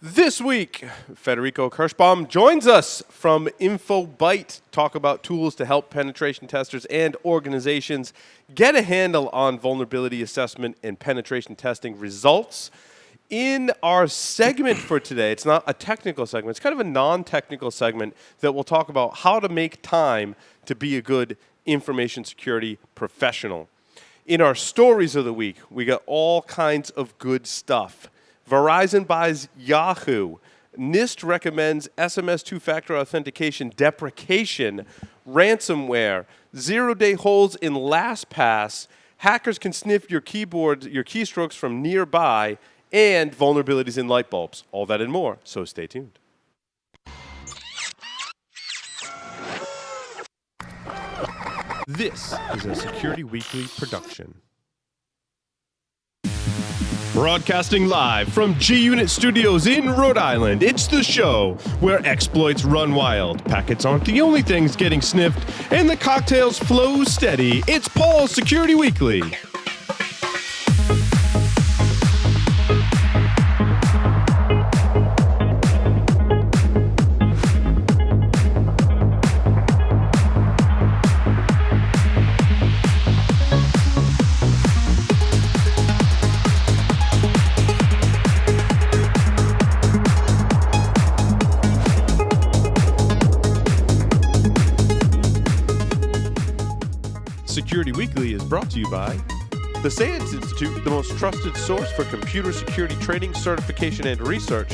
This week, Federico Kirschbaum joins us from InfoByte, talk about tools to help penetration testers and organizations get a handle on vulnerability assessment and penetration testing results. In our segment for today, it's not a technical segment, it's kind of a non-technical segment that will talk about how to make time to be a good information security professional. In our stories of the week, we got all kinds of good stuff. Verizon buys Yahoo. NIST recommends SMS two-factor authentication deprecation. Ransomware. Zero-day holes in LastPass. Hackers can sniff your keyboard, your keystrokes from nearby. And vulnerabilities in light bulbs. All that and more, so stay tuned. This is a Security Weekly production. Broadcasting live from G-Unit Studios in Rhode Island, it's the show where exploits run wild, packets aren't the only things getting sniffed, and the cocktails flow steady. It's Paul's Security Weekly. Security Weekly is brought to you by the SANS Institute, the most trusted source for computer security training, certification, and research.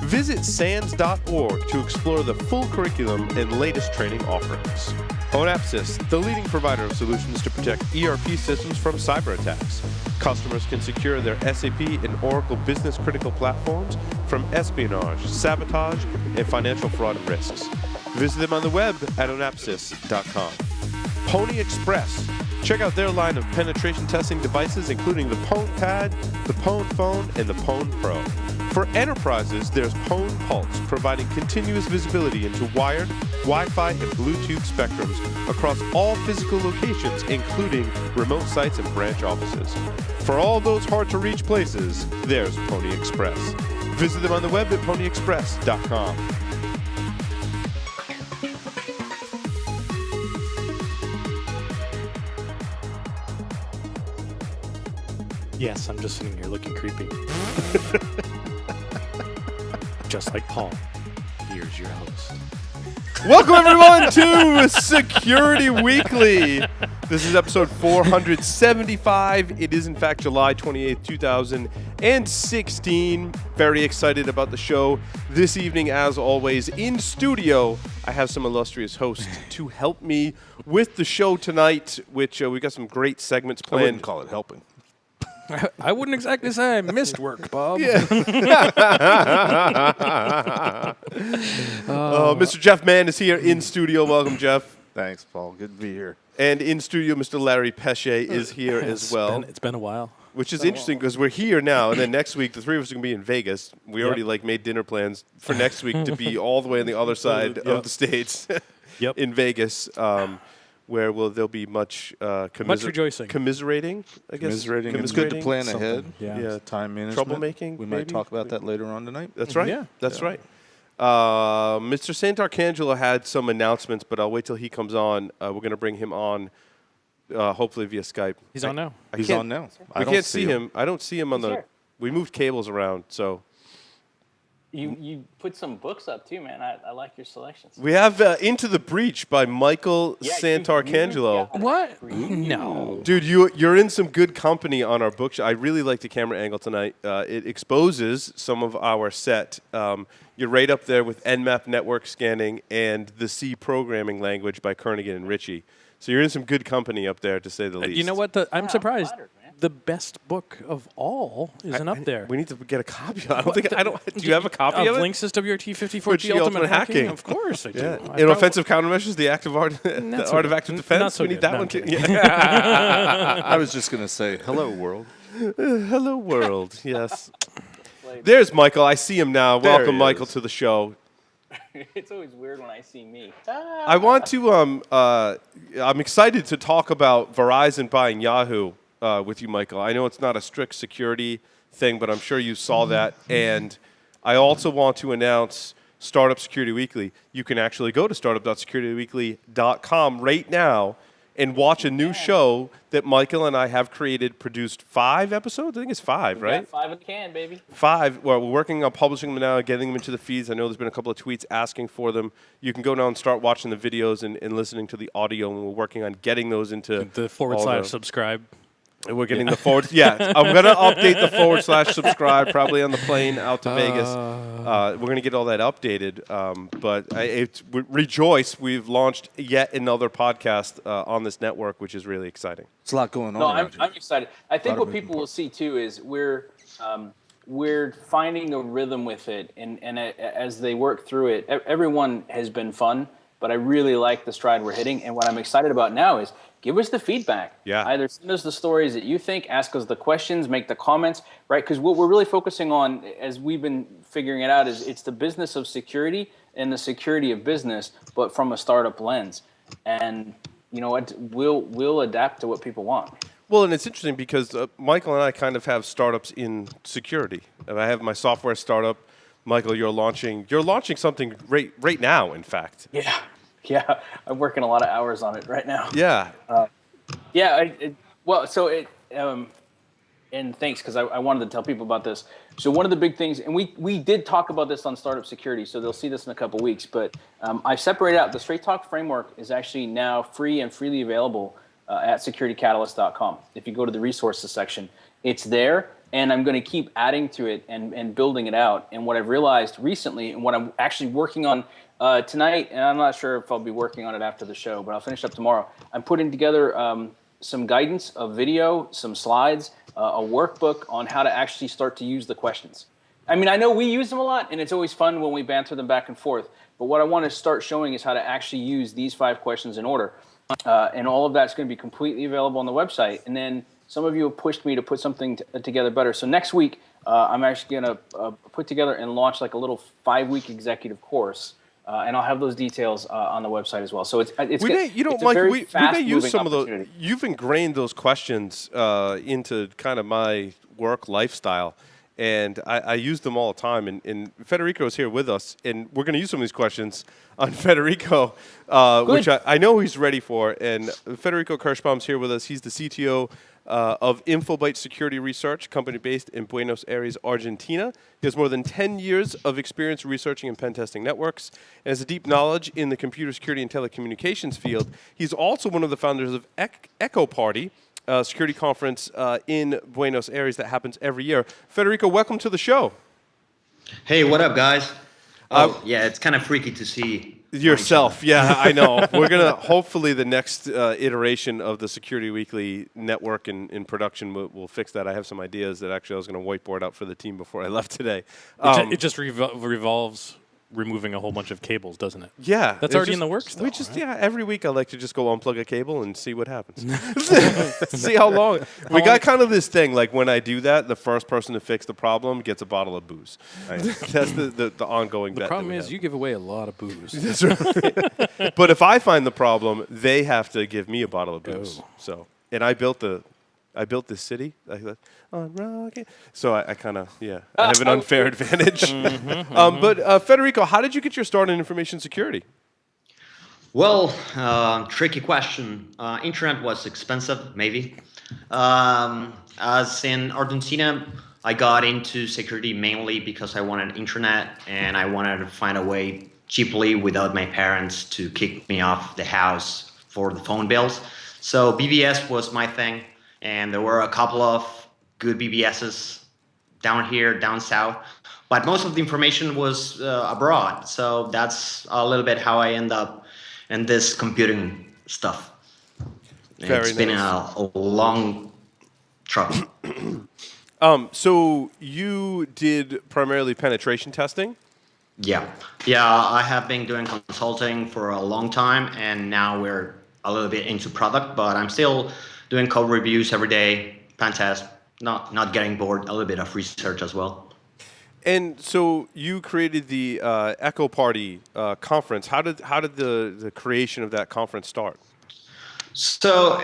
Visit SANS.org to explore the full curriculum and latest training offerings. Onapsis, the leading provider of solutions to protect ERP systems from cyber attacks. Customers can secure their SAP and Oracle business-critical platforms from espionage, sabotage, and financial fraud risks. Visit them on the web at onapsis.com. Pony Express. Check out their line of penetration testing devices, including the Pwn Pad, the Pwn Phone, and the Pwn Pro. For enterprises, there's Pwn Pulse, providing continuous visibility into wired, Wi-Fi, and Bluetooth spectrums across all physical locations, including remote sites and branch offices. For all those hard-to-reach places, there's Pony Express. Visit them on the web at ponyexpress.com. Yes, I'm just sitting here looking creepy. Just like Paul. Here's your host. Welcome, everyone, to Security Weekly. This is episode 475. It is, in fact, July 28th, 2016. Very excited about the show. This evening, as always, in studio, I have some illustrious hosts to help me with the show tonight, which we've got some great segments planned. I wouldn't call it helping. I wouldn't exactly say I missed work, Bob. Yeah. Mr. Jeff Mann is here in studio. Welcome, Jeff. Thanks, Paul. Good to be here. And in studio, Mr. Larry Pesce is here as well. It's been a while. Which is interesting because we're here now, and then next week the three of us are going to be in Vegas. We already made dinner plans for next week to be all the way on the other side of the states in Vegas. Where there'll be much rejoicing, commiserating, I guess. Commiserating. It's good to plan ahead. Yeah. Time management. Troublemaking. We might talk about that later on tonight. That's right. Yeah. That's right. Mr. Santarcangelo had some announcements, but I'll wait till he comes on. We're going to bring him on, hopefully via Skype. He's on now. He's on now. I can't see him. I don't see him on the. We moved cables around, so. You put some books up too, man. I like your selections. We have Into the Breach by Michael Santarcangelo. What? No. Dude, you're in some good company on our book. I really like the camera angle tonight. It exposes some of our set. You're right up there with Nmap network scanning and the C programming language by Kernighan and Ritchie. So you're in some good company up there, to say the least. You know what? I'm surprised. I'm flattered, the best book of all isn't up there. We need to get a copy. Do you have a copy of it? Linksys WRT54G Ultimate Hacking? Of course I do. Yeah. In offensive countermeasures, the art of active defense. Not so we need that one too. I was just going to say, hello, world. Hello, world. Yes. There's Michael. I see him now. Welcome, Michael, to the show. It's always weird when I see me. I want to. I'm excited to talk about Verizon buying Yahoo with you, Michael. I know it's not a strict security thing, but I'm sure you saw that. And I also want to announce Startup Security Weekly. You can actually go to startup.securityweekly.com right now and watch a new show that Michael and I have created, produced 5 episodes. I think it's 5, right? Got 5 in the can, baby. 5. Well, we're working on publishing them now, getting them into the feeds. I know there's been a couple of tweets asking for them. You can go now and start watching the videos and listening to the audio, and we're working on getting those into The / subscribe. And we're getting the forward. Yeah, I'm going to update the / subscribe probably on the plane out to Vegas. We're going to get all that updated. But rejoice, we've launched yet another podcast on this network, which is really exciting. It's a lot going on. No, I'm excited. I think what people will see too is we're finding a rhythm with it, and as they work through it, everyone has been fun. But I really like the stride we're hitting, and what I'm excited about now is give us the feedback. Yeah. Either send us the stories that you think, ask us the questions, make the comments, right? Because what we're really focusing on, as we've been figuring it out, is it's the business of security and the security of business, but from a startup lens. And you know what? We'll adapt to what people want. Well, and it's interesting because Michael and I kind of have startups in security. And I have my software startup. Michael, you're launching something right now, in fact. Yeah. I'm working a lot of hours on it right now. Yeah. And thanks, because I wanted to tell people about this. So one of the big things, and we did talk about this on Startup Security, so they'll see this in a couple weeks, but I separated out the Straight Talk framework is actually now free and freely available at securitycatalyst.com. If you go to the resources section, it's there. And I'm going to keep adding to it and building it out. And what I've realized recently, and what I'm actually working on tonight, and I'm not sure if I'll be working on it after the show, but I'll finish up tomorrow. I'm putting together some guidance, a video, some slides, a workbook on how to actually start to use the questions. I mean, I know we use them a lot, and it's always fun when we banter them back and forth. But what I want to start showing is how to actually use these 5 questions in order. And all of that's going to be completely available on the website. And then some of you have pushed me to put something together better. So next week, I'm actually going to put together and launch like a little 5-week executive course, and I'll have those details on the website as well. So it's Mike, we may use some of those. You've ingrained those questions into kind of my work lifestyle, and I use them all the time. And Federico is here with us, and we're going to use some of these questions on Federico, which I know he's ready for. And Federico Kirschbaum's here with us. He's the CTO of InfoByte Security Research, company based in Buenos Aires, Argentina. He has more than 10 years of experience researching and pen testing networks and has a deep knowledge in the computer security and telecommunications field. He's also one of the founders of Echo Party, security conference in Buenos Aires that happens every year. Federico, welcome to the show. Hey, what up, guys? Yeah, it's kind of freaky to see yourself. Yeah, I know. We're going to, hopefully the next iteration of the Security Weekly network in production will fix that. I have some ideas that actually I was going to whiteboard out for the team before I left today. It just revolves removing a whole bunch of cables, doesn't it? Yeah. That's already in the works, though, right? Yeah, every week I like to just go unplug a cable and see what happens. See how long. We got kind of this thing, like when I do that, the first person to fix the problem gets a bottle of booze. Right? That's the ongoing bet. The problem is you give away a lot of booze. That's right. But if I find the problem, they have to give me a bottle of booze. Oh. So, and I built this city. On rocket. So I kind of, I have an unfair advantage. But Federico, how did you get your start in information security? Well, tricky question. Internet was expensive, maybe. As in Argentina, I got into security mainly because I wanted internet and I wanted to find a way cheaply without my parents to kick me off the house for the phone bills. So BBS was my thing, and there were a couple of good BBSs down here, down south, but most of the information was abroad. So that's a little bit how I end up in this computing stuff. It's been a long trouble. So you did primarily penetration testing? Yeah, I have been doing consulting for a long time, and now we're a little bit into product, but I'm still doing code reviews every day, pen test, not getting bored, a little bit of research as well. And so you created the Echo Party conference. How did the creation of that conference start? So,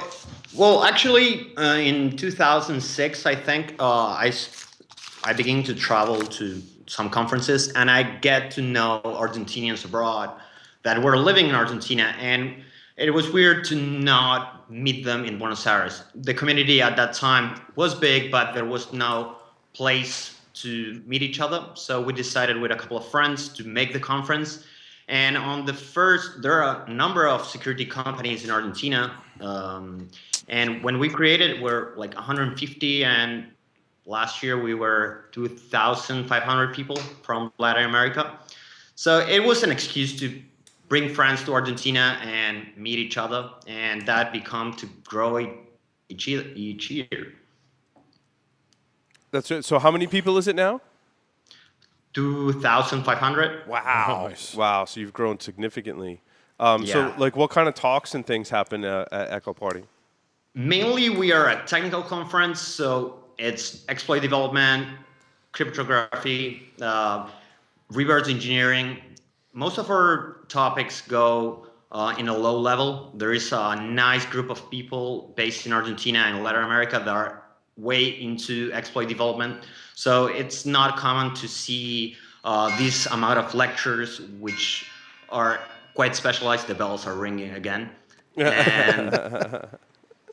well, actually, in 2006, I think I begin to travel to some conferences, and I get to know Argentinians abroad that were living in Argentina, and it was weird to not meet them in Buenos Aires. The community at that time was big, but there was no place to meet each other. So we decided with a couple of friends to make the conference. And on the first, there are a number of security companies in Argentina. And when we created, we're like 150, and last year we were 2,500 people from Latin America. So it was an excuse to bring friends to Argentina and meet each other, and that become to grow each year. That's it. So how many people is it now? 2,500. Wow. Nice. Wow. So you've grown significantly. Yeah. So like what kind of talks and things happen at Echo Party? Mainly we are a technical conference, so it's exploit development, cryptography, reverse engineering. Most of our topics go in a low level. There is a nice group of people based in Argentina and Latin America that are way into exploit development. So it's not common to see this amount of lectures, which are quite specialized. The bells are ringing again.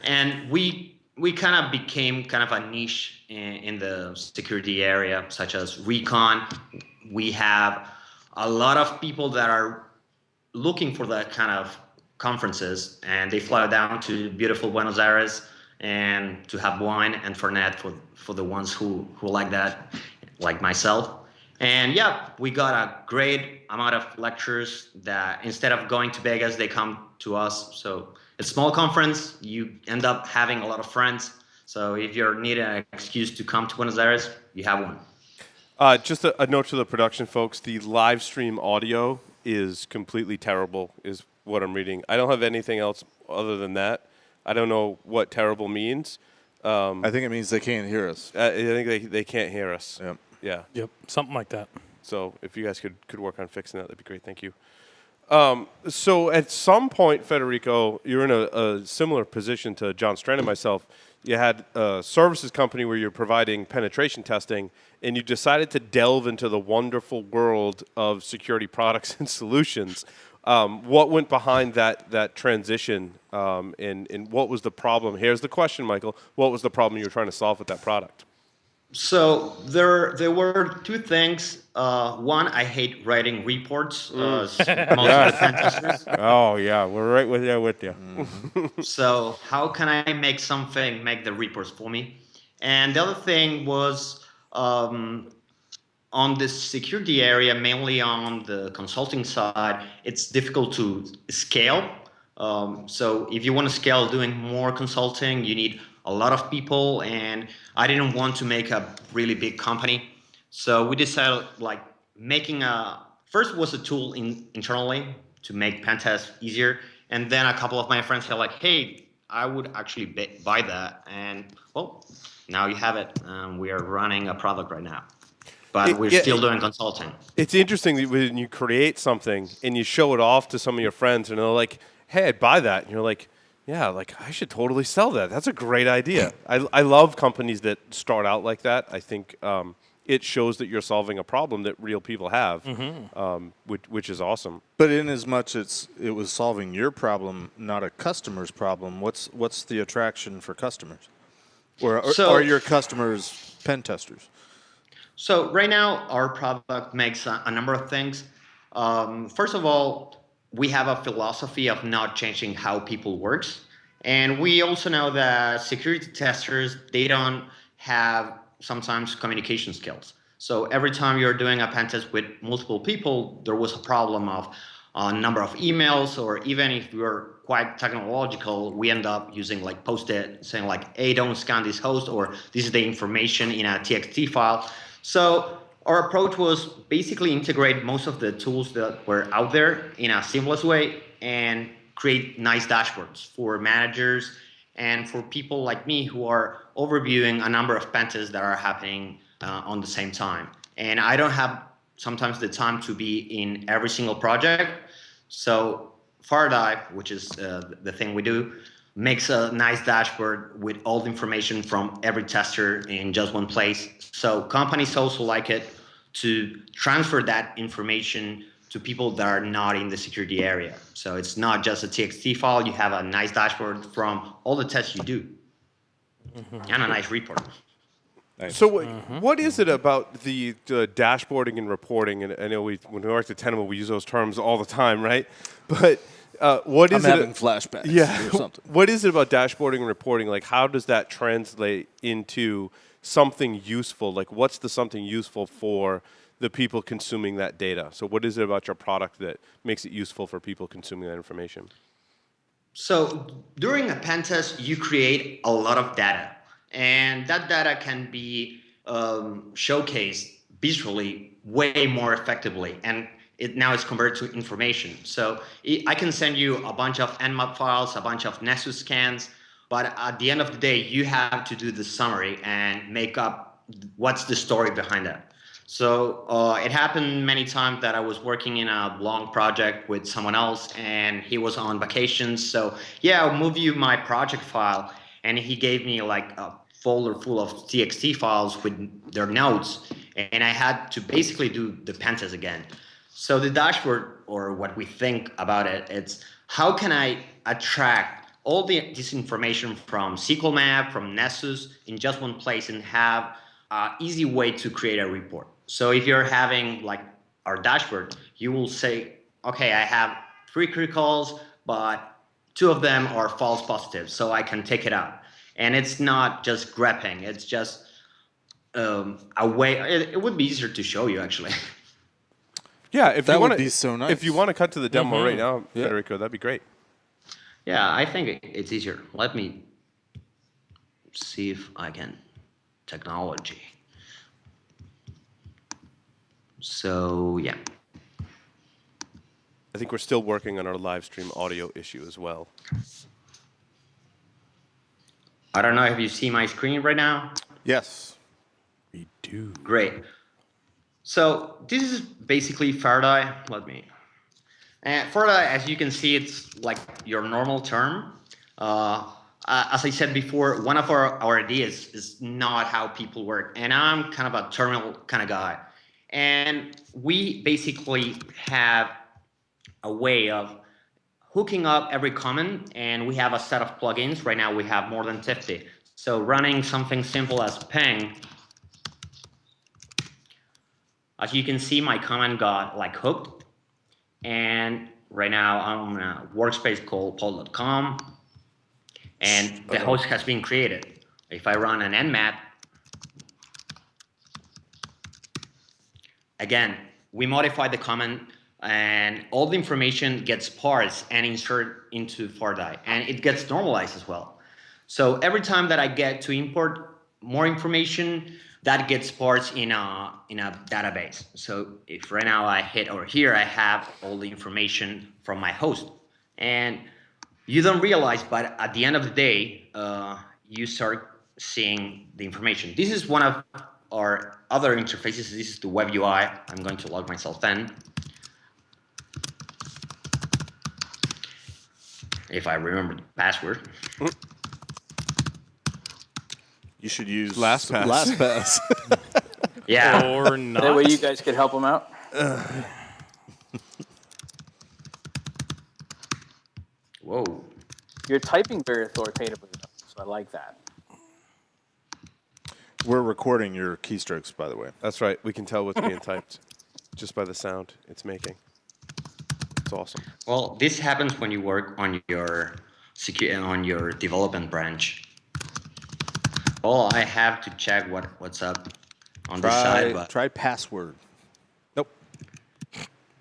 And we kind of became kind of a niche in the security area, such as recon. We have a lot of people that are looking for that kind of conferences, and they fly down to beautiful Buenos Aires and to have wine and Fernet for the ones who like that, like myself. And yeah, we got a great amount of lectures that instead of going to Vegas, they come to us. So it's a small conference. You end up having a lot of friends. So if you need an excuse to come to Buenos Aires, you have one. Just a note to the production folks, the live stream audio is completely terrible, is what I'm reading. I don't have anything else other than that. I don't know what terrible means. I think it means they can't hear us. I think they can't hear us. Yep. Yeah. Yep, something like that. So if you guys could work on fixing that, that'd be great. Thank you. So at some point, Federico, you're in a similar position to John Strand and myself. You had a services company where you're providing penetration testing, and you decided to delve into the wonderful world of security products and solutions. What went behind that transition, and what was the problem? Here's the question, Michael. What was the problem you were trying to solve with that product? So there were two things. One, I hate writing reports. Most of the pen testers. Oh, yeah. We're right with you. So how can I make something make the reports for me? And the other thing was on the security area, mainly on the consulting side, it's difficult to scale. So if you want to scale doing more consulting, you need a lot of people, and I didn't want to make a really big company. So we decided like making first was a tool internally to make pen tests easier. And then a couple of my friends said like, hey, I would actually buy that. And well, now you have it. We are running a product right now, but we're still doing consulting. It's interesting that when you create something and you show it off to some of your friends and they're like, hey, I'd buy that. And you're like, yeah, like I should totally sell that. That's a great idea. I love companies that start out like that. I think it shows that you're solving a problem that real people have, which is awesome. But in as much it was solving your problem, not a customer's problem, what's the attraction for customers? Or are your customers pen testers? So right now, our product makes a number of things. First of all, we have a philosophy of not changing how people works. And we also know that security testers, they don't have sometimes communication skills. So every time you're doing a pen test with multiple people, there was a problem of a number of emails, or even if we're quite technological, we end up using like Post-it saying like, hey, don't scan this host, or this is the information in a TXT file. So our approach was basically integrate most of the tools that were out there in a seamless way and create nice dashboards for managers and for people like me who are overviewing a number of pen tests that are happening on the same time. And I don't have sometimes the time to be in every single project. So Faraday, which is the thing we do, makes a nice dashboard with all the information from every tester in just one place. So companies also like it to transfer that information to people that are not in the security area. So it's not just a TXT file. You have a nice dashboard from all the tests you do, and a nice report. Nice. So what is it about the dashboarding and reporting? And I know when we worked at Tenable, we use those terms all the time, right? But what is I'm having flashbacks or something. What is it about dashboarding and reporting? Like, how does that translate into something useful? Like, what's the something useful for the people consuming that data? So what is it about your product that makes it useful for people consuming that information? So during a pen test, you create a lot of data, and that data can be showcased visually way more effectively. And it now is converted to information. So I can send you a bunch of Nmap files, a bunch of Nessus scans, but at the end of the day, you have to do the summary and make up what's the story behind that. So it happened many times that I was working in a long project with someone else and he was on vacation. So yeah, I'll move you my project file. And he gave me like a folder full of TXT files with their notes. And I had to basically do the pen test again. So the dashboard, or what we think about it, it's how can I attract all this information from SQL Map, from Nessus in just one place and have an easy way to create a report. So if you're having like our dashboard, you will say, okay, I have 3 criticals, but 2 of them are false positives, so I can take it out. And it's not just grepping, it's just a way, it would be easier to show you actually. Yeah, if That you would want be so nice. If you want to cut to the demo right now, Federico, that'd be great. Yeah, I think it's easier. Let me see if I can, technology. So yeah. I think we're still working on our live stream audio issue as well. I don't know if you see my screen right now. Yes. We do. Great. So this is basically Faraday. Faraday, as you can see, it's like your normal term. As I said before, one of our ideas is not how people work. And I'm kind of a terminal kind of guy. And we basically have a way of hooking up every command, and we have a set of plugins. Right now we have more than 50. So running something simple as ping, as you can see, my command got like hooked. And right now I'm in a workspace called pod.com, and the host has been created. If I run an nmap, again, we modify the command and all the information gets parsed and inserted into Faraday, and it gets normalized as well. So every time that I get to import more information, that gets parsed in a database. So if right now I hit over here, I have all the information from my host. And you don't realize, but at the end of the day, you start seeing the information. This is one of our other interfaces. This is the web UI. I'm going to log myself in. If I remember the password. You should use LastPass. LastPass. Yeah. Or not. That way you guys could help them out. Whoa. You're typing very authoritatively, though, so I like that. We're recording your keystrokes, by the way. That's right. We can tell what's being typed just by the sound it's making. It's awesome. Well, this happens when you work on your development branch. Well, I have to check what's up on this side, but Try password. Nope.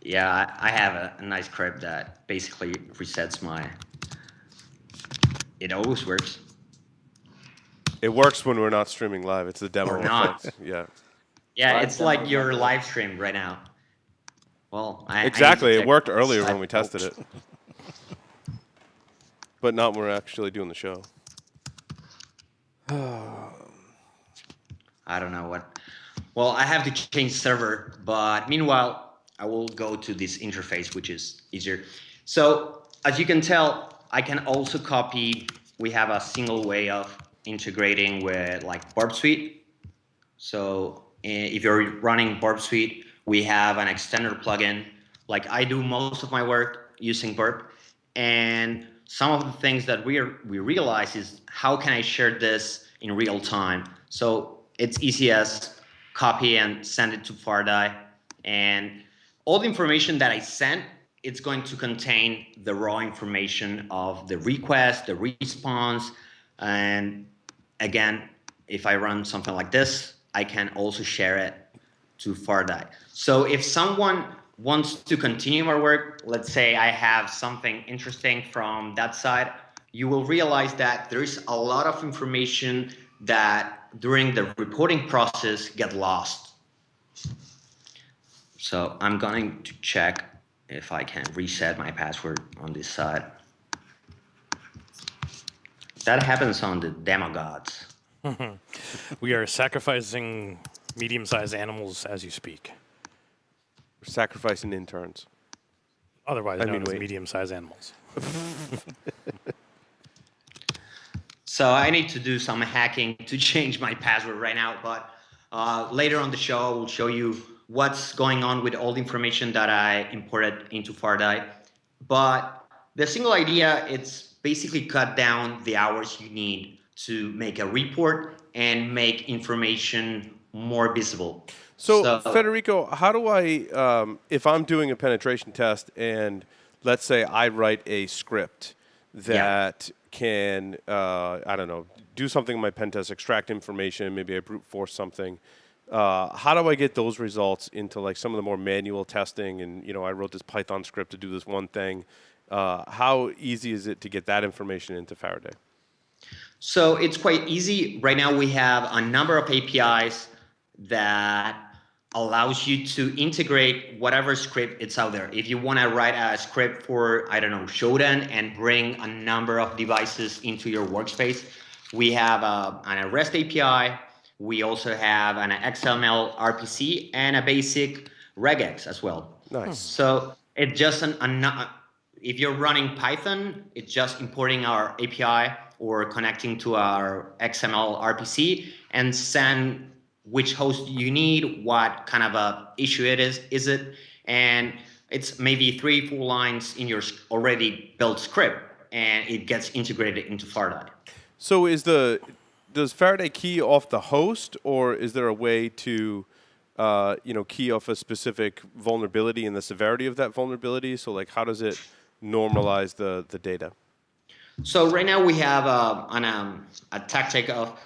yeah, I have a nice script that basically resets my. It always works. It works when we're not streaming live. It's the demo Or not. effect. Yeah. Yeah, Live it's like demo. your live stream right now. Well, I Exactly. need to It check worked this earlier side. when we tested it. But not when we're actually doing the show. I don't know what. Well, I have to change server, but meanwhile, I will go to this interface, which is easier. So as you can tell, I can also copy. We have a single way of integrating with like Burp Suite. So if you're running Burp Suite, we have an extender plugin. Like I do most of my work using Burp, and some of the things that we realize is how can I share this in real time? So it's easy as copy and send it to Faraday, and all the information that I sent, it's going to contain the raw information of the request, the response, and again, if I run something like this, I can also share it to Faraday. So if someone wants to continue my work, let's say I have something interesting from that side, you will realize that there is a lot of information that during the reporting process get lost. So I'm going to check if I can reset my password on this side. That happens on the demo gods. We are sacrificing medium-sized animals as you speak. We're sacrificing interns. Otherwise known as medium-sized animals. So I need to do some hacking to change my password right now, but later on the show, I will show you what's going on with all the information that I imported into Faraday. But the single idea, it's basically cut down the hours you need to make a report and make information more visible. So Federico, how do I, if I'm doing a penetration test and let's say I write a script that can, I don't know, do something in my pen test, extract information, maybe I brute force something. How do I get those results into like some of the more manual testing? And, you know, I wrote this Python script to do this one thing. How easy is it to get that information into Faraday? So it's quite easy. Right now we have a number of APIs that allows you to integrate whatever script it's out there. If you want to write a script for, I don't know, Shodan and bring a number of devices into your workspace, we have an REST API. We also have an XML RPC and a basic regex as well. Nice. So it's just if you're running Python, it's just importing our API or connecting to our XML RPC and send which host you need, what kind of a issue it is it, and it's maybe 3-4 lines in your already built script, and it gets integrated into Faraday. So does Faraday key off the host, or is there a way to key off a specific vulnerability and the severity of that vulnerability? So like how does it normalize the data? So right now we have a tactic of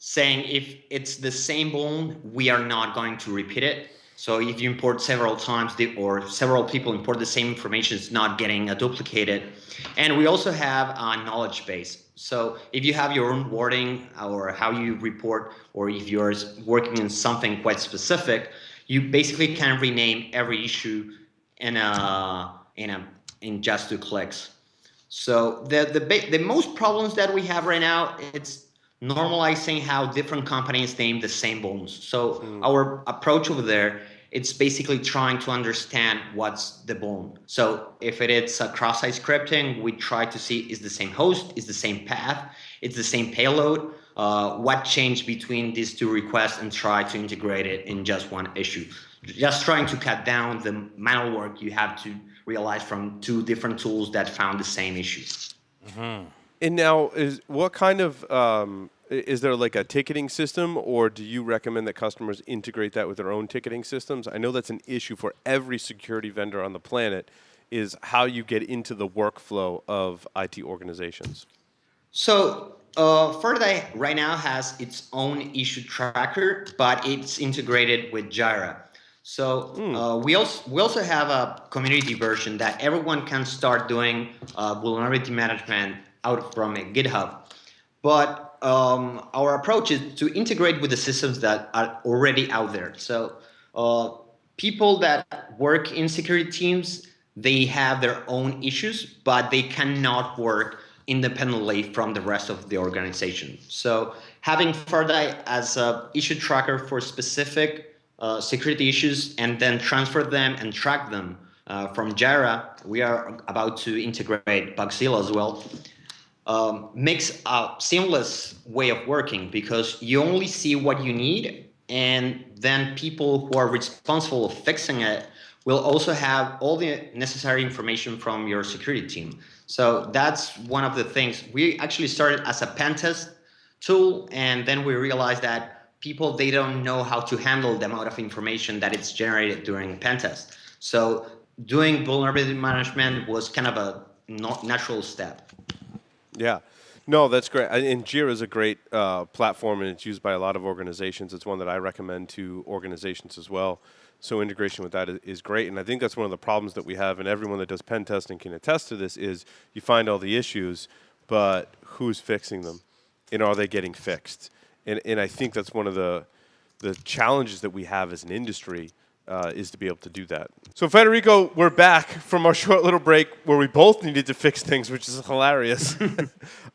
saying if it's the same bone, we are not going to repeat it. So if you import several times or several people import the same information, it's not getting duplicated. And we also have a knowledge base. So if you have your own wording or how you report, or if you're working in something quite specific, you basically can rename every issue in just 2 clicks. So the most problems that we have right now, it's normalizing how different companies name the same bones. So our approach over there, it's basically trying to understand what's the bone. So if it's a cross-site scripting, we try to see is the same host, is the same path, it's the same payload, what changed between these 2 requests, and try to integrate it in just one issue. Just trying to cut down the manual work you have to realize from 2 different tools that found the same issues. Mm-hmm. And now, what kind of is there like a ticketing system, or do you recommend that customers integrate that with their own ticketing systems? I know that's an issue for every security vendor on the planet, is how you get into the workflow of IT organizations. So Faraday right now has its own issue tracker, but it's integrated with Jira. So we also have a community version that everyone can start doing vulnerability management out from GitHub. But our approach is to integrate with the systems that are already out there. So people that work in security teams, they have their own issues, but they cannot work independently from the rest of the organization. So having Faraday as an issue tracker for specific security issues and then transfer them and track them from Jira, we are about to integrate Bugzilla as well. Makes a seamless way of working because you only see what you need, and then people who are responsible of fixing it will also have all the necessary information from your security team. So that's one of the things. We actually started as a pen test tool, and then we realized that people, they don't know how to handle the amount of information that it's generated during pen test. So doing vulnerability management was kind of a natural step. Yeah. No, that's great. And Jira is a great platform, and it's used by a lot of organizations. It's one that I recommend to organizations as well. So integration with that is great. And I think that's one of the problems that we have, and everyone that does pen testing can attest to this, is you find all the issues, but who's fixing them? And are they getting fixed? And I think that's one of the challenges that we have as an industry, is to be able to do that. So Federico, we're back from our short little break where we both needed to fix things, which is hilarious.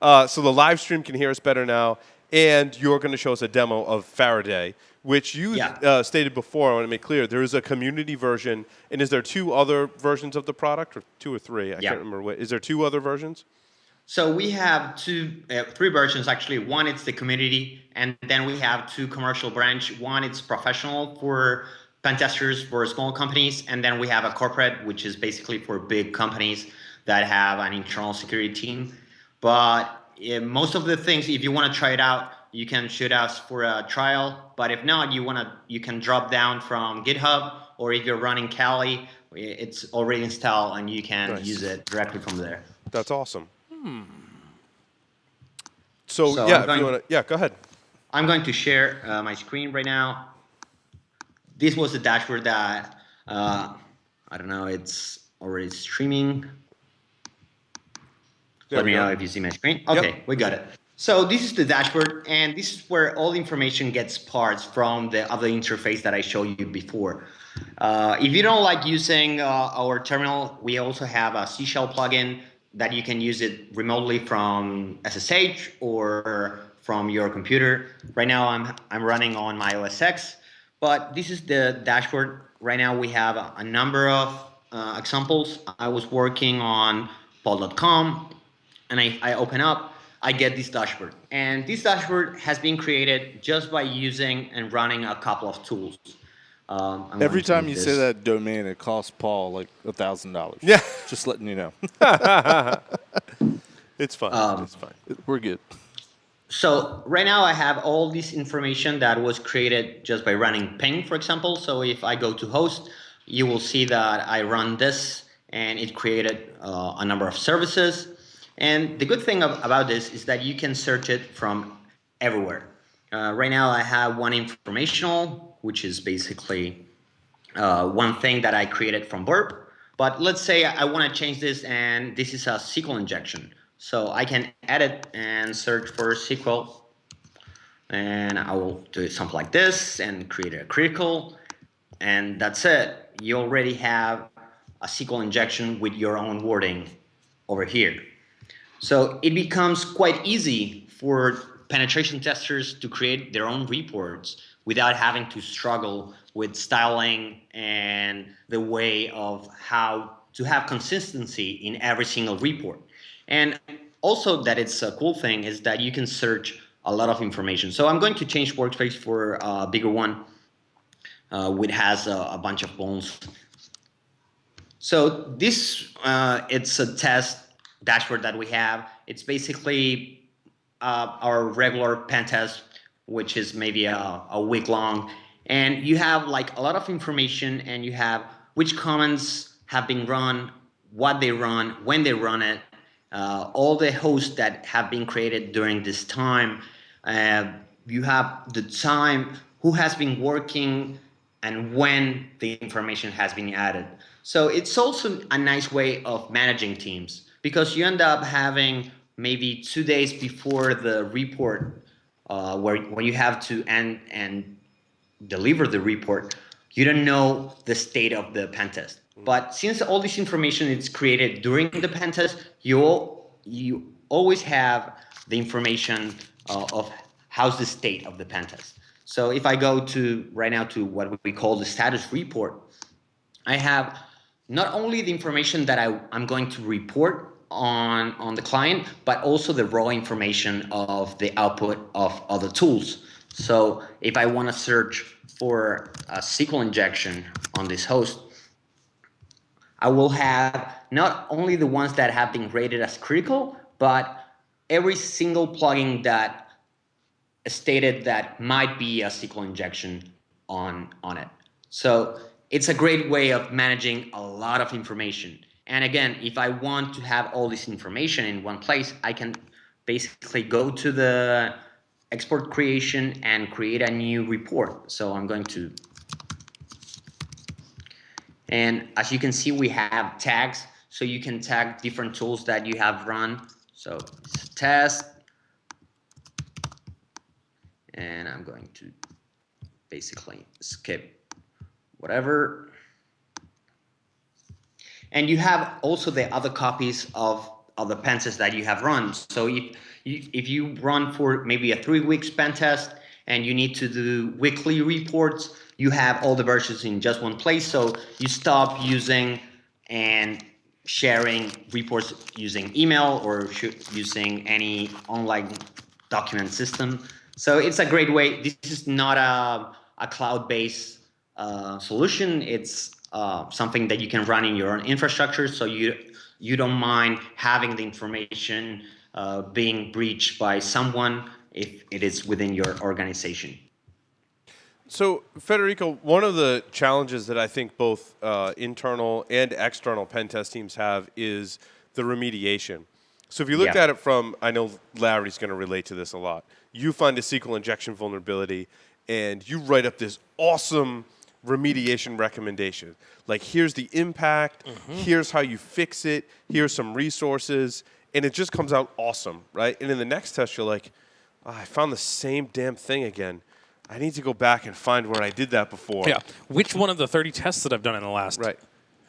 So the live stream can hear us better now, and you're going to show us a demo of Faraday, which you stated before. I want to make clear, there is a community version, and is there 2 other versions of the product, or 2 or 3? I can't remember. Is there 2 other versions? So we have 3 versions actually. One, it's the community, and then we have 2 commercial branch. One, it's professional for pen testers for small companies, and then we have a corporate, which is basically for big companies that have an internal security team. But most of the things, if you want to try it out, you can shoot us for a trial. But if not, you can drop down from GitHub, or if you're running Kali, it's already installed and you can use it directly from there. That's awesome. So yeah, if you want to, go ahead. I'm going to share my screen right now. This was the dashboard that, I don't know, it's already streaming. Let me know if you see my screen. Okay, we got it. So this is the dashboard, and this is where all the information gets parsed from the other interface that I showed you before. If you don't like using our terminal, we also have a C Shell plugin that you can use it remotely from SSH or from your computer. Right now I'm running on my OS X, but this is the dashboard. Right now we have a number of examples. I was working on paul.com, and I open up, I get this dashboard. And this dashboard has been created just by using and running a couple of tools. Every time you say that domain, it costs Paul like $1,000. Yeah. Just letting you know. It's fine. It's fine. We're good. So right now I have all this information that was created just by running ping, for example. So if I go to host, you will see that I run this, and it created a number of services. And the good thing about this is that you can search it from everywhere. Right now I have one informational, which is basically one thing that I created from Burp. But let's say I want to change this, and this is a SQL injection. So I can edit and search for SQL, and I will do something like this and create a critical, and that's it. You already have a SQL injection with your own wording over here. So it becomes quite easy for penetration testers to create their own reports without having to struggle with styling and the way of how to have consistency in every single report. And also that it's a cool thing is that you can search a lot of information. So I'm going to change workspace for a bigger one, which has a bunch of bones. So this, it's a test dashboard that we have. It's basically our regular pen test, which is maybe a week long. And you have like a lot of information, and you have which commands have been run, what they run, when they run it, all the hosts that have been created during this time. You have the time, who has been working, and when the information has been added. So it's also a nice way of managing teams, because you end up having maybe 2 days before the report, when you have to end and deliver the report, you don't know the state of the pen test. But since all this information is created during the pen test, you always have the information of how's the state of the pen test. So if I go to right now to what we call the status report, I have not only the information that I'm going to report on the client, but also the raw information of the output of other tools. So if I want to search for a SQL injection on this host, I will have not only the ones that have been rated as critical, but every single plugin that stated that might be a SQL injection on it. So it's a great way of managing a lot of information. And again, if I want to have all this information in one place, I can basically go to the export creation and create a new report. So I'm going to, and as you can see, we have tags. So you can tag different tools that you have run. So test, and I'm going to basically skip whatever. And you have also the other copies of the pen tests that you have run. So if you run for maybe a 3 weeks pen test and you need to do weekly reports, you have all the versions in just one place. So you stop using and sharing reports using email or using any online document system. So it's a great way. This is not a cloud-based solution. It's something that you can run in your own infrastructure, so you don't mind having the information being breached by someone if it is within your organization. So, Federico, one of the challenges that I think both internal and external pen test teams have is the remediation. So if you looked at it from, I know Larry's going to relate to this a lot. You find a SQL injection vulnerability, and you write up this awesome remediation recommendation. Like, here's the impact, here's how you fix it, here's some resources, and it just comes out awesome, right? And in the next test, you're like, oh, I found the same damn thing again. I need to go back and find where I did that before. Yeah. Which one of the 30 tests that I've done in the last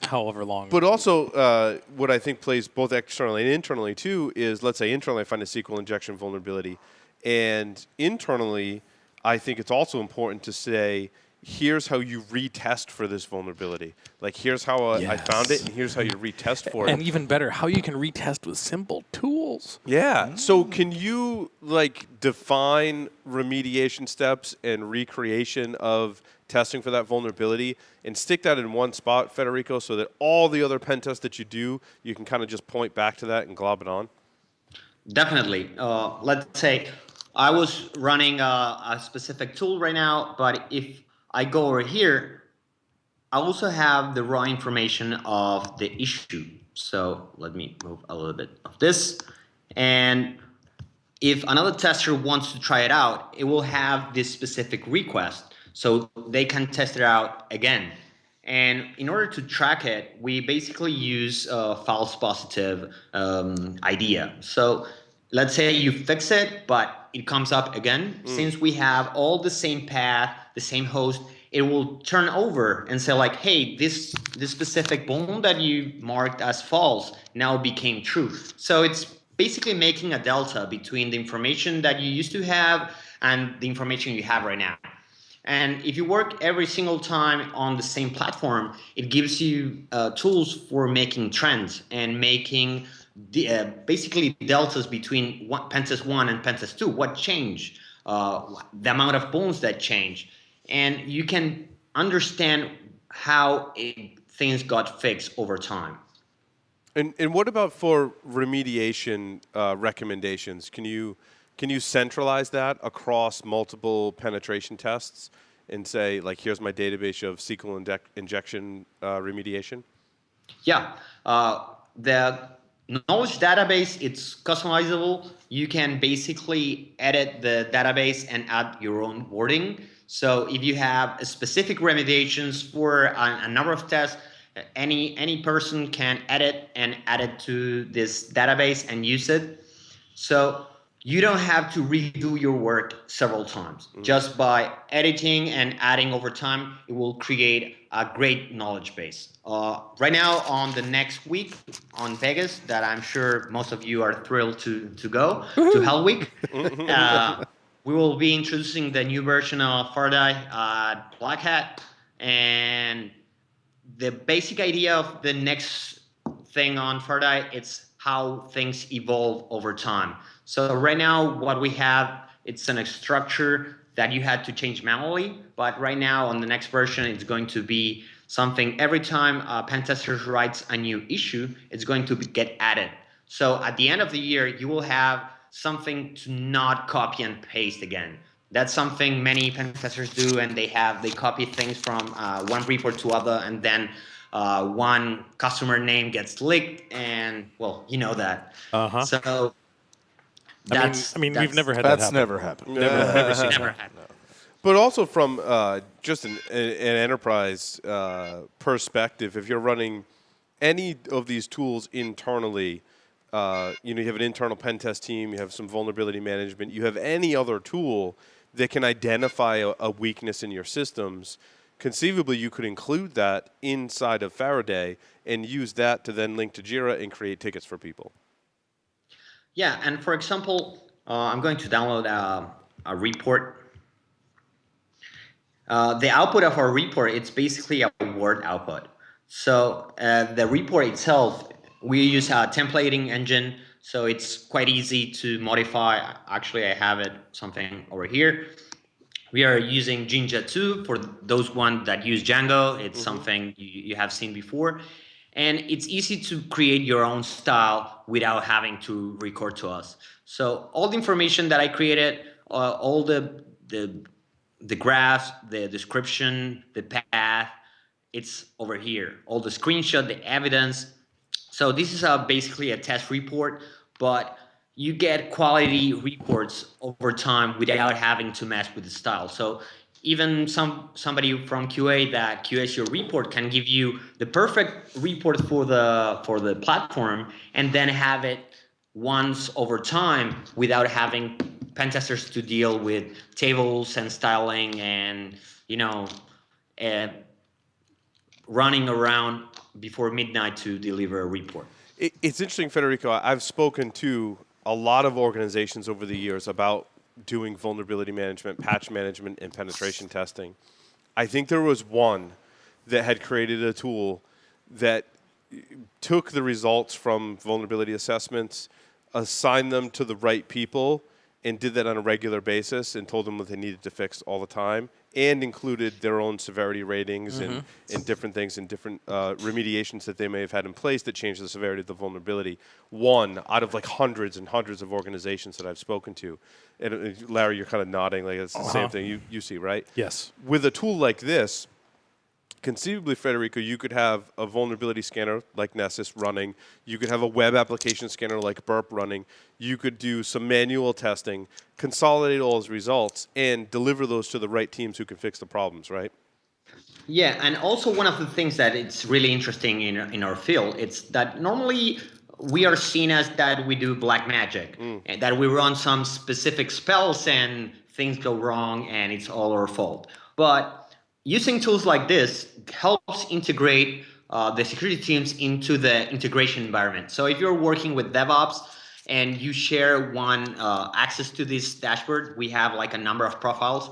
however long? But also, what I think plays both externally and internally, too, is, let's say internally I find a SQL injection vulnerability. And internally, I think it's also important to say, here's how you retest for this vulnerability. Like, here's how I found it, and here's how you retest for it. And even better, how you can retest with simple tools. Yeah. So can you, like, define remediation steps and recreation of testing for that vulnerability and stick that in one spot, Federico, so that all the other pen tests that you do, you can kind of just point back to that and glob it on? Definitely. Let's say I was running a specific tool right now, but if I go over here, I also have the raw information of the issue. So let me move a little bit of this. And if another tester wants to try it out, it will have this specific request. So they can test it out again. And in order to track it, we basically use a false positive idea. So let's say you fix it, but it comes up again. Since we have all the same path, the same host, it will turn over and say like, hey, this specific bone that you marked as false now became true. So it's basically making a delta between the information that you used to have and the information you have right now. And if you work every single time on the same platform, it gives you tools for making trends and making basically deltas between pentest 1 and pentest 2. What changed? The amount of bones that change. And you can understand how things got fixed over time. And what about for remediation recommendations? Can you centralize that across multiple penetration tests and say, like, here's my database of SQL injection remediation? Yeah. The knowledge database, it's customizable. You can basically edit the database and add your own wording. So if you have specific remediations for a number of tests, any person can edit and add it to this database and use it. So you don't have to redo your work several times. Just by editing and adding over time, it will create a great knowledge base. Right now, on the next week on Vegas, that I'm sure most of you are thrilled to go, to Hell Week, we will be introducing the new version of Faraday Black Hat. And the basic idea of the next thing on Faraday, it's how things evolve over time. So right now, what we have, it's a structure that you had to change manually, but right now on the next version, it's going to be something every time a pen tester writes a new issue, it's going to get added. So at the end of the year, you will have something to not copy and paste again. That's something many pen testers do, and they copy things from one report to other, and then one customer name gets leaked, and well, you know that. Uh-huh. So I mean, we've never had that That's happen. never happened. Never seen never that. happened. But also from just an enterprise perspective, if you're running any of these tools internally, you have an internal pen test team, you have some vulnerability management, you have any other tool that can identify a weakness in your systems, conceivably you could include that inside of Faraday and use that to then link to Jira and create tickets for people. Yeah, and for example, I'm going to download a report. The output of our report, it's basically a Word output. So the report itself, we use a templating engine, so it's quite easy to modify. Actually, I have something over here. We are using Jinja 2 for those ones that use Django. It's something you have seen before. And it's easy to create your own style without having to record to us. So all the information that I created, all the graphs, the description, the path, it's over here. All the screenshot, the evidence. So this is basically a test report, but you get quality reports over time without having to mess with the style. So even somebody from QA that QAs your report can give you the perfect report for the platform, and then have it once over time without having pen testers to deal with tables and styling and running around before midnight to deliver a report. It's interesting, Federico. I've spoken to a lot of organizations over the years about doing vulnerability management, patch management, and penetration testing. I think there was one that had created a tool that took the results from vulnerability assessments, assigned them to the right people, and did that on a regular basis and told them what they needed to fix all the time, and included their own severity ratings and different things and different remediations that they may have had in place that changed the severity of the vulnerability. One out of like hundreds and hundreds of organizations that I've spoken to. And Larry, you're kind of nodding like it's the same thing you see, right? Yes. With a tool like this, conceivably, Federico, you could have a vulnerability scanner like Nessus running. You could have a web application scanner like Burp running. You could do some manual testing, consolidate all those results, and deliver those to the right teams who can fix the problems, right? Yeah, and also one of the things that it's really interesting in our field, it's that normally we are seen as that we do black magic, and that we run some specific spells and things go wrong and it's all our fault. But using tools like this helps integrate the security teams into the integration environment. So if you're working with DevOps and you share one access to this dashboard, we have like a number of profiles.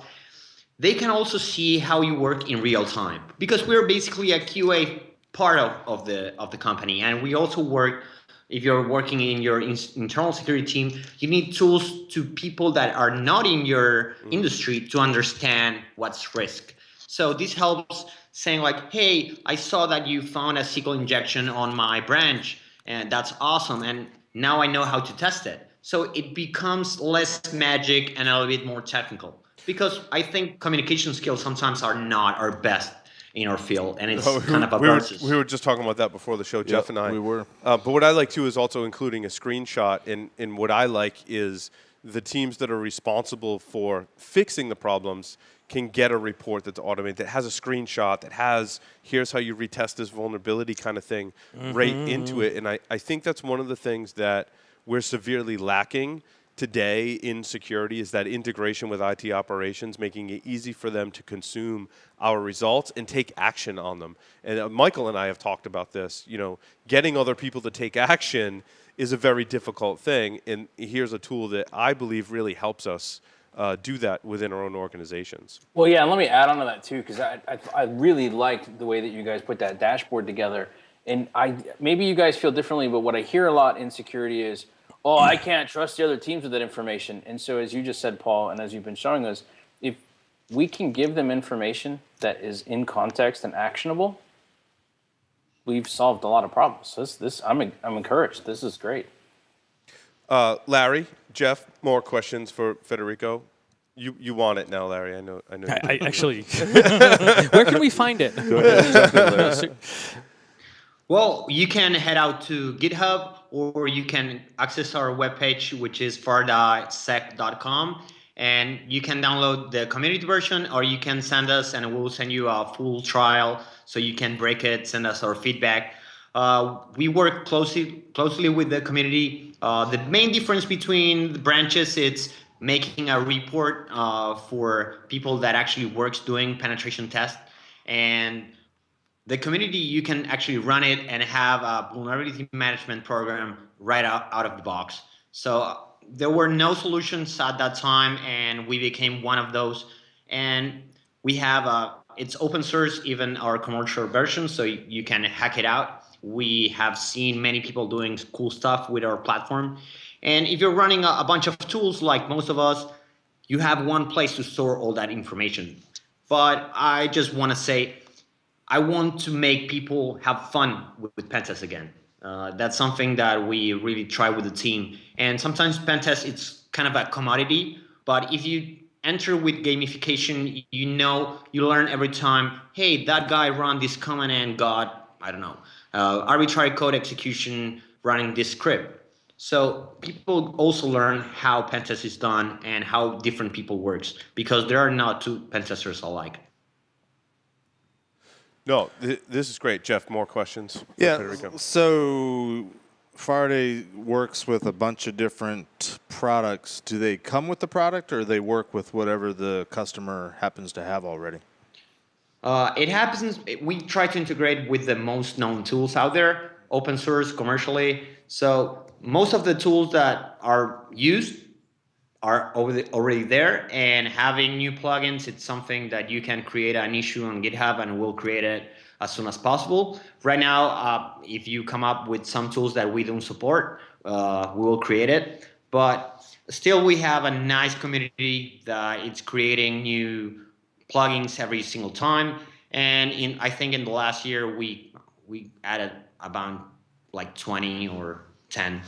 They can also see how you work in real time, because we're basically a QA part of the company, and we also work. If you're working in your internal security team, you need tools to people that are not in your industry to understand what's risk. So this helps saying like, hey, I saw that you found a SQL injection on my branch, and that's awesome. And now I know how to test it. So it becomes less magic and a little bit more technical, because I think communication skills sometimes are not our best in our field, and it's kind of a versus. We were just talking about that before the show, Jeff and I. We were. But what I like too is also including a screenshot, and what I like is the teams that are responsible for fixing the problems can get a report that's automated, that has a screenshot, that has, here's how you retest this vulnerability kind of thing right into it. And I think that's one of the things that we're severely lacking today in security, is that integration with IT operations, making it easy for them to consume our results and take action on them. And Michael and I have talked about this. Getting other people to take action is a very difficult thing. And here's a tool that I believe really helps us do that within our own organizations. Well, yeah, and let me add on to that too, because I really liked the way that you guys put that dashboard together. And maybe you guys feel differently, but what I hear a lot in security is, oh, I can't trust the other teams with that information. And so as you just said, Paul, and as you've been showing us, if we can give them information that is in context and actionable, we've solved a lot of problems. I'm encouraged. This is great. Larry, Jeff, more questions for Federico. You want it now, Larry. I know. I actually, where can we find it? Go ahead. Well, you can head out to GitHub, or you can access our webpage, which is faradaysec.com, and you can download the community version, or you can send us, and we'll send you a full trial so you can break it, send us our feedback. We work closely with the community. The main difference between the branches, it's making a report for people that actually works doing penetration tests, and the community, you can actually run it and have a vulnerability management program right out of the box. So there were no solutions at that time, and we became one of those. And we have it's open source, even our commercial version, so you can hack it out. We have seen many people doing cool stuff with our platform. And if you're running a bunch of tools like most of us, you have one place to store all that information. But I just want to say, I want to make people have fun with pen tests again. That's something that we really try with the team. And sometimes pen tests, it's kind of a commodity. But if you enter with gamification, you learn every time, hey, that guy ran this command and got, I don't know, arbitrary code execution running this script. So people also learn how pen test is done and how different people works, because there are not two pen testers alike. No, this is great. Jeff, more questions? Yeah, Federico. so Faraday works with a bunch of different products. Do they come with the product, or they work with whatever the customer happens to have already? It happens, we try to integrate with the most known tools out there, open source, commercially. So most of the tools that are used are already there, and having new plugins, it's something that you can create an issue on GitHub and we'll create it as soon as possible. Right now, if you come up with some tools that we don't support, we will create it. But still, we have a nice community that it's creating new plugins every single time. And I think in the last year, we added about like 20 or 10.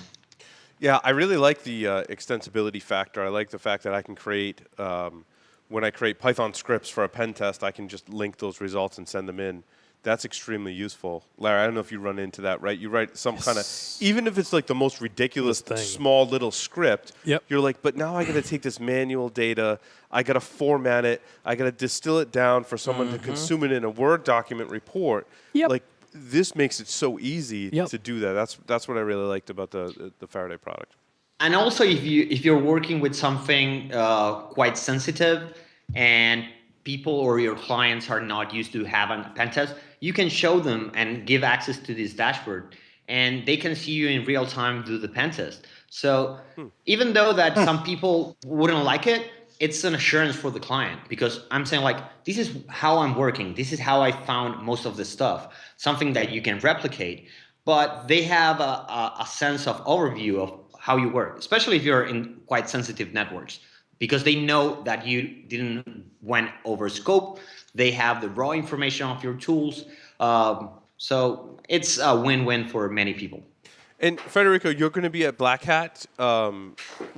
Yeah, I really like the extensibility factor. I like the fact that I can create, when I create Python scripts for a pen test, I can just link those results and send them in. That's extremely useful. Larry, I don't know if you run into that, right? You write some kind of, even if it's like the most ridiculous small little script, you're like, but now I got to take this manual data, I got to format it, I got to distill it down for someone to consume it in a Word document report. Like, this makes it so easy to do that. That's what I really liked about the Faraday product. And also, if you're working with something quite sensitive and people or your clients are not used to having a pen test, you can show them and give access to this dashboard, and they can see you in real time do the pen test. So even though that some people wouldn't like it, it's an assurance for the client, because I'm saying, like, this is how I'm working. This is how I found most of the stuff, something that you can replicate. But they have a sense of overview of how you work, especially if you're in quite sensitive networks, because they know that you didn't went over scope. They have the raw information of your tools. So it's a win-win for many people. And Federico, you're going to be at Black Hat.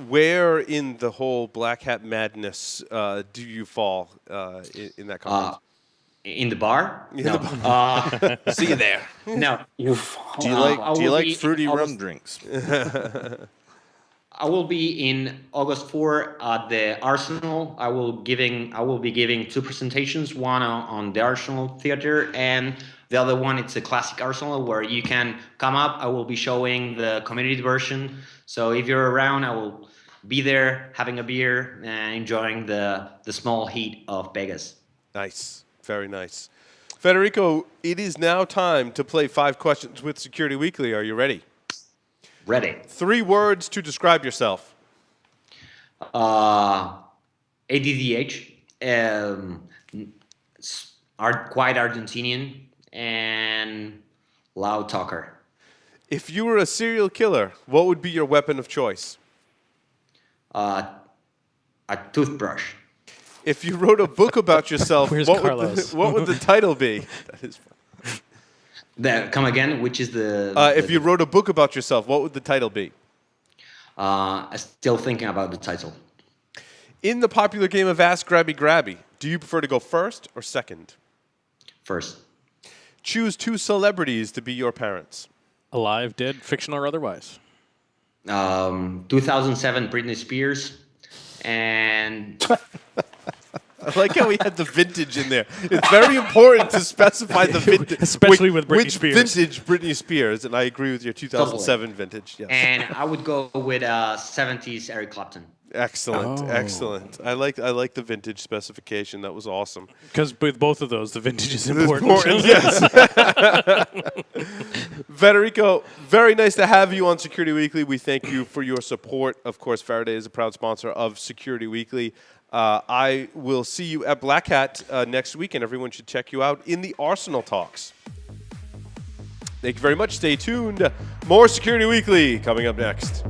Where in the whole Black Hat madness do you fall in that conference? In the bar? No. See you there. No. Do you like fruity rum drinks? I will be in August 4 at the Arsenal. I will be giving two presentations, one on the Arsenal Theater, and the other one, it's a classic Arsenal where you can come up. I will be showing the community version. So if you're around, I will be there having a beer and enjoying the small heat of Vegas. Nice. Very nice. Federico, it is now time to play 5 Questions with Security Weekly. Are you ready? Ready. 3 words to describe yourself. ADDH, quite Argentinian, and loud talker. If you were a serial killer, what would be your weapon of choice? A toothbrush. If you wrote a book about yourself, Where's what Carlos? what would the title be? That is fun. Come again, which is the... If you wrote a book about yourself, what would the title be? I'm still thinking about the title. In the popular game of Ask Grabby Grabby, do you prefer to go first or second? First. Choose 2 celebrities to be your parents. Alive, dead, fictional or otherwise. 2007 Britney Spears, and... I like how we had the vintage in there. It's very important to specify the vintage. Especially with Britney which Spears. vintage Britney Spears, and I agree with your 2007 vintage. Yes. And I would go with 70s Eric Clapton. Excellent, Oh. excellent. I like the vintage specification. That was awesome. Because with both of those, the vintage is It's important. yes. Federico, very nice to have you on Security Weekly. We thank you for your support. Of course, Faraday is a proud sponsor of Security Weekly. I will see you at Black Hat next week, and everyone should check you out in the Arsenal Talks. Thank you very much. Stay tuned. More Security Weekly coming up next.